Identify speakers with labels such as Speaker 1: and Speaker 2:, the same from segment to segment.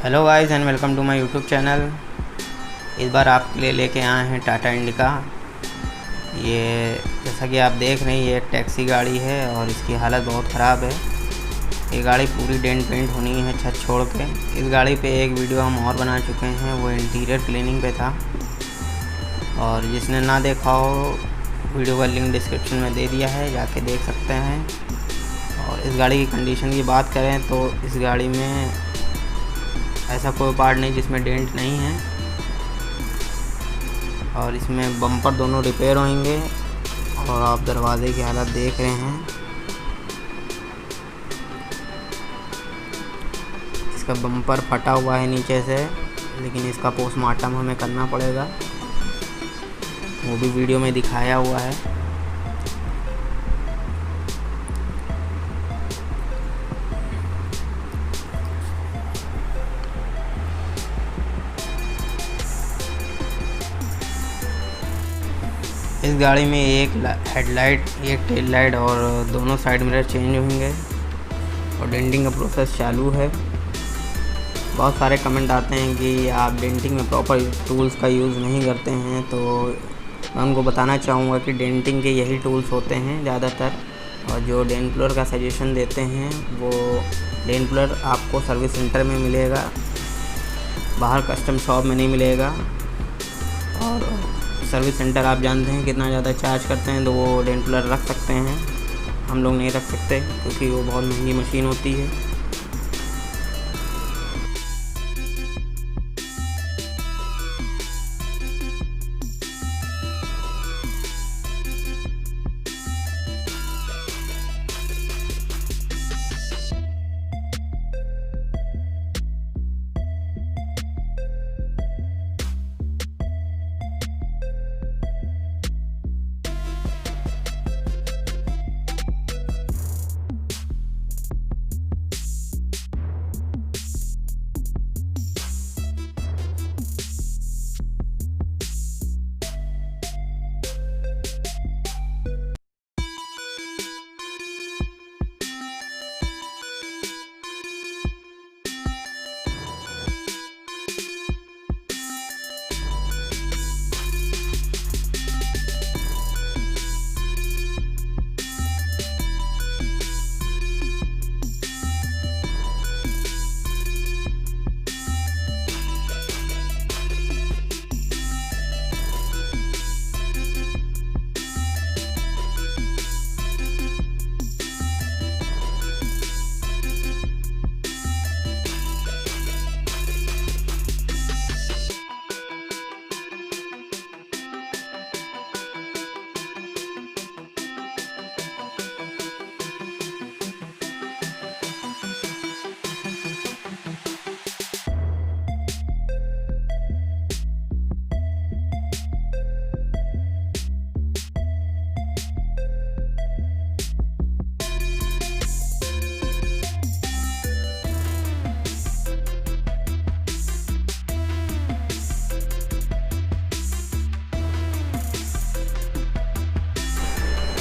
Speaker 1: Hello guys and welcome to my YouTube channel. इस बार आपके लिए लेके आए हैं टाटा इंडिका। ये जैसा कि आप देख रहे हैं ये एक टैक्सी गाड़ी है और इसकी हालत बहुत ख़राब है। ये गाड़ी पूरी डेंट पेंट होनी है छत छोड़ के। इस गाड़ी पे एक वीडियो हम और बना चुके हैं, वो इंटीरियर क्लीनिंग पे था, और जिसने ना देखा हो वीडियो का लिंक डिस्क्रिप्शन में दे दिया है, जाके देख सकते हैं। और इस गाड़ी की कंडीशन की बात करें तो इस गाड़ी में ऐसा कोई पार्ट नहीं जिसमें डेंट नहीं है, और इसमें बम्पर दोनों रिपेयर होंगे। और आप दरवाजे की हालत देख रहे हैं, इसका बम्पर फटा हुआ है नीचे से, लेकिन इसका पोस्टमार्टम हमें करना पड़ेगा, वो भी वीडियो में दिखाया हुआ है। इस गाड़ी में एक हेडलाइट, एक टेल लाइट और दोनों साइड मिरर चेंज होंगे, और डेंटिंग का प्रोसेस चालू है। बहुत सारे कमेंट आते हैं कि आप डेंटिंग में प्रॉपर टूल्स का यूज़ नहीं करते हैं, तो मैं उनको बताना चाहूँगा कि डेंटिंग के यही टूल्स होते हैं ज़्यादातर, और जो डेंट प्लर का सजेशन देते हैं वो डेंट प्लर आपको सर्विस सेंटर में मिलेगा, बाहर कस्टम शॉप में नहीं मिलेगा। और सर्विस सेंटर आप जानते हैं कितना ज़्यादा चार्ज करते हैं, तो वो डेंट प्लर रख सकते हैं, हम लोग नहीं रख सकते क्योंकि वो बहुत महंगी मशीन होती है।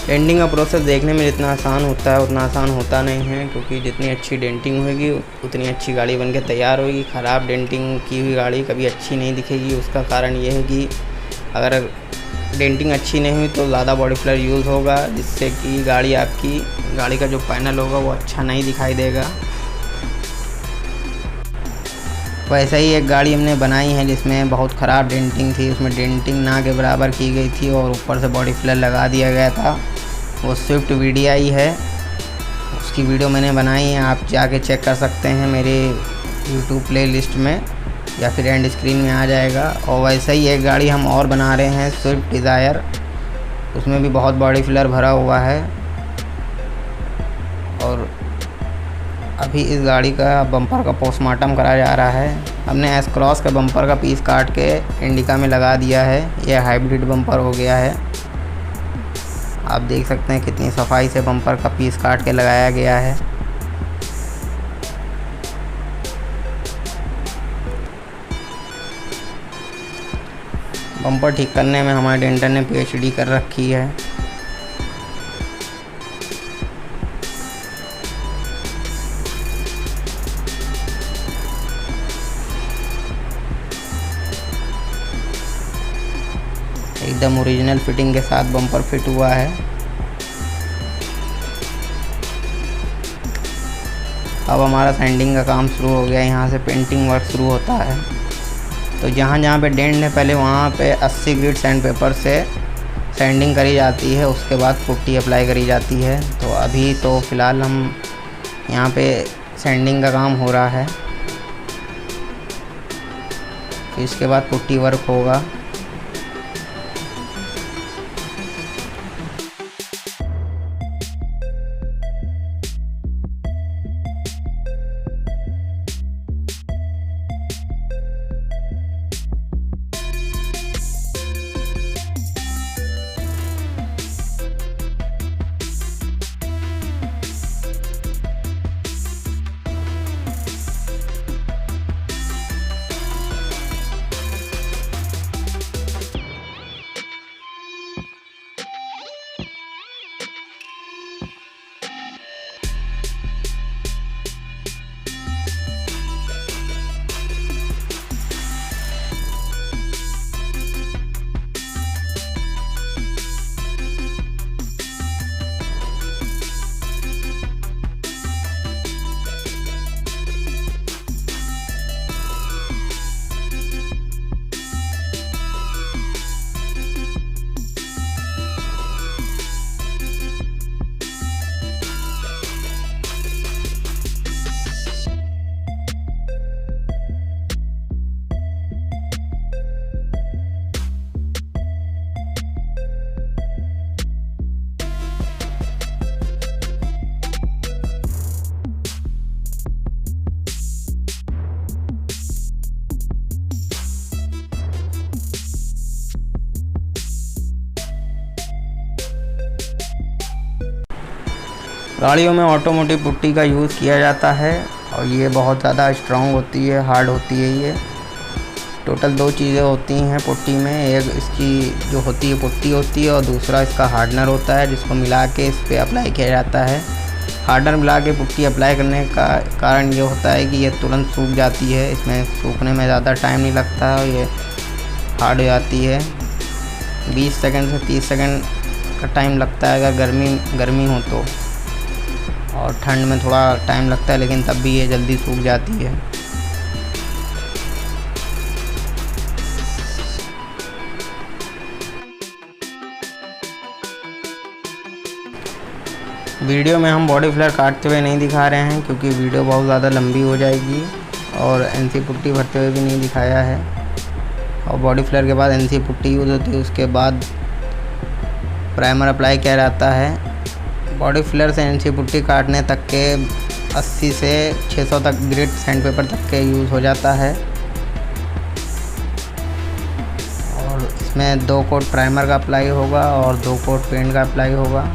Speaker 1: डेंटिंग का प्रोसेस देखने में जितना आसान होता है उतना आसान होता नहीं है, क्योंकि जितनी अच्छी डेंटिंग होगी उतनी अच्छी गाड़ी बन के तैयार होगी। ख़राब डेंटिंग की हुई गाड़ी कभी अच्छी नहीं दिखेगी। उसका कारण ये है कि अगर डेंटिंग अच्छी नहीं हुई तो ज़्यादा बॉडी फ्लर यूज़ होगा, जिससे कि गाड़ी का जो पैनल होगा वो अच्छा नहीं दिखाई देगा। वैसे ही एक गाड़ी हमने बनाई है जिसमें बहुत ख़राब डेंटिंग थी, उसमें डेंटिंग ना के बराबर की गई थी और ऊपर से बॉडी फ्लर लगा दिया गया था। वो स्विफ्ट वीडीआई है, उसकी वीडियो मैंने बनाई है, आप जाके चेक कर सकते हैं मेरे यूट्यूब प्लेलिस्ट में, या फिर एंड स्क्रीन में आ जाएगा। और वैसे ही एक गाड़ी हम और बना रहे हैं स्विफ्ट डिज़ायर, उसमें भी बहुत बॉडी फ्लर भरा हुआ है। और अभी इस गाड़ी का बम्पर का पोस्टमार्टम करा जा रहा है। हमने एस क्रॉस का बम्पर का पीस काट के इंडिका में लगा दिया है, यह हाइब्रिड बम्पर हो गया है। आप देख सकते हैं कितनी सफाई से बम्पर का पीस काट के लगाया गया है। बम्पर ठीक करने में हमारे डेंटर ने पीएचडी कर रखी है। एकदम ओरिजिनल फिटिंग के साथ बम्पर फिट हुआ है। अब हमारा सैंडिंग का काम शुरू हो गया। यहाँ से पेंटिंग वर्क शुरू होता है। तो जहाँ जहाँ पे डेंट है पहले वहाँ पे 80 ग्रेड सैंड पेपर से सैंडिंग करी जाती है, उसके बाद पुट्टी अप्लाई करी जाती है। तो अभी तो फ़िलहाल हम यहाँ पे सैंडिंग का काम हो रहा है, फिर इसके बाद पुट्टी वर्क होगा। गाड़ियों में ऑटोमोटिव पुट्टी का यूज़ किया जाता है और ये बहुत ज़्यादा स्ट्रॉन्ग होती है, हार्ड होती है। ये टोटल 2 चीज़ें होती हैं पुट्टी में, एक इसकी जो होती है पुट्टी होती है और दूसरा इसका हार्डनर होता है, जिसको मिला के इस पर अप्लाई किया जाता है। हार्डनर मिला के पुट्टी अप्लाई करने का कारण ये होता है कि ये तुरंत सूख जाती है, इसमें सूखने में ज़्यादा टाइम नहीं लगता है और ये हार्ड हो जाती है। 20 सेकंड से 30 सेकंड का टाइम लगता है अगर गर्मी हो तो, और ठंड में थोड़ा टाइम लगता है, लेकिन तब भी ये जल्दी सूख जाती है। वीडियो में हम बॉडी फ्लेयर काटते हुए नहीं दिखा रहे हैं क्योंकि वीडियो बहुत ज़्यादा लंबी हो जाएगी, और एनसी पुट्टी भरते हुए भी नहीं दिखाया है। और बॉडी फ्लेयर के बाद एनसी पुट्टी यूज़ होती है, उसके बाद प्राइमर अप्लाई किया जाता है। बॉडी फ्लेयर से एनसी पुट्टी काटने तक के 80 से 600 तक ग्रेड सैंड पेपर तक के यूज़ हो जाता है। और इसमें 2 कोट प्राइमर का अप्लाई होगा और 2 कोट पेंट का अप्लाई होगा।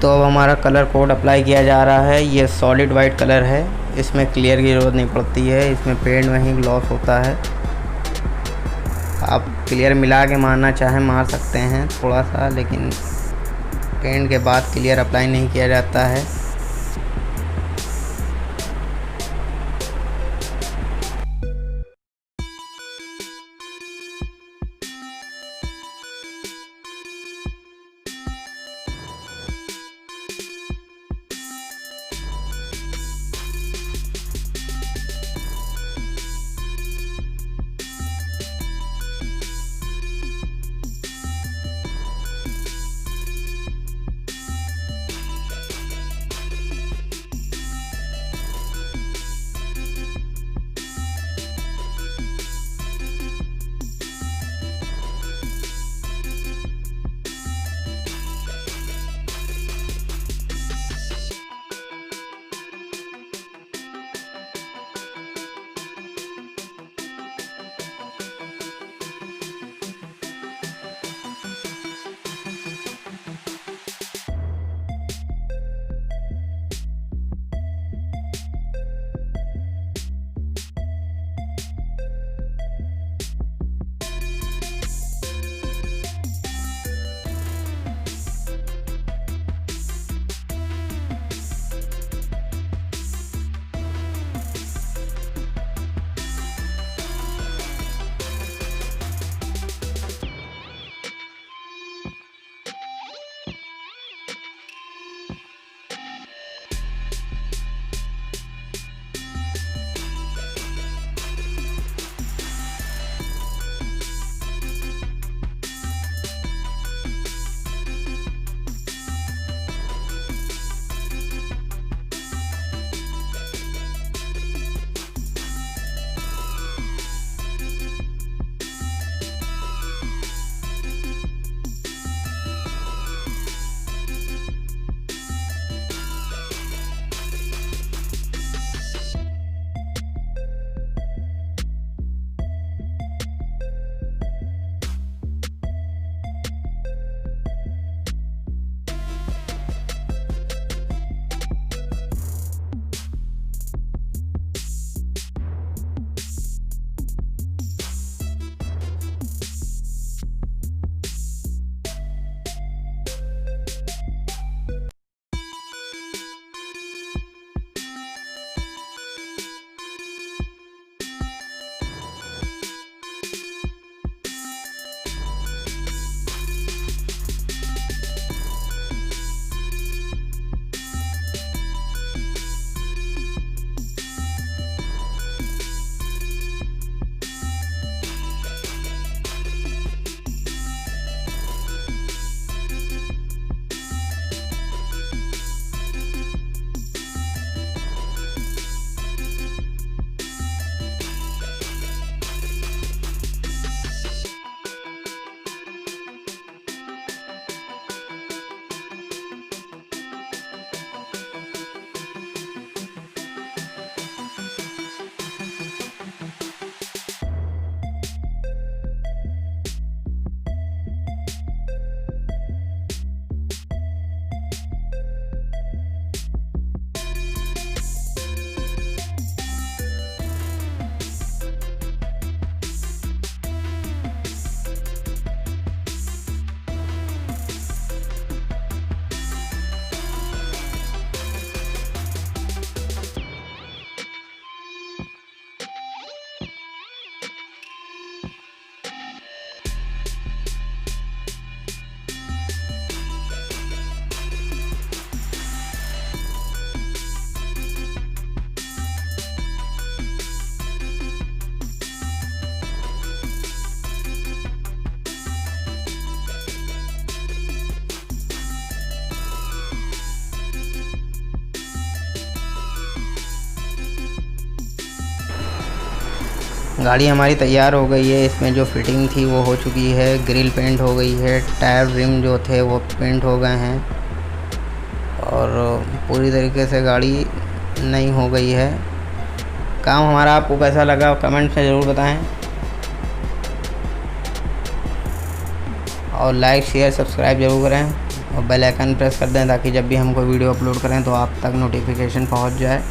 Speaker 1: तो अब हमारा कलर कोड अप्लाई किया जा रहा है। ये सॉलिड वाइट कलर है, इसमें क्लियर की ज़रूरत नहीं पड़ती है, इसमें पेंट में ही ग्लॉस होता है। आप क्लियर मिला के मारना चाहें मार सकते हैं थोड़ा सा, लेकिन पेंट के बाद क्लियर अप्लाई नहीं किया जाता है। गाड़ी हमारी तैयार हो गई है। इसमें जो फिटिंग थी वो हो चुकी है, ग्रिल पेंट हो गई है, टायर रिम जो थे वो पेंट हो गए हैं और पूरी तरीके से गाड़ी नई हो गई है। काम हमारा आपको कैसा लगा कमेंट में ज़रूर बताएं और लाइक शेयर सब्सक्राइब ज़रूर करें। और बेल आइकन प्रेस कर दें ताकि जब भी हम कोई वीडियो अपलोड करें तो आप तक नोटिफिकेशन पहुंच जाए।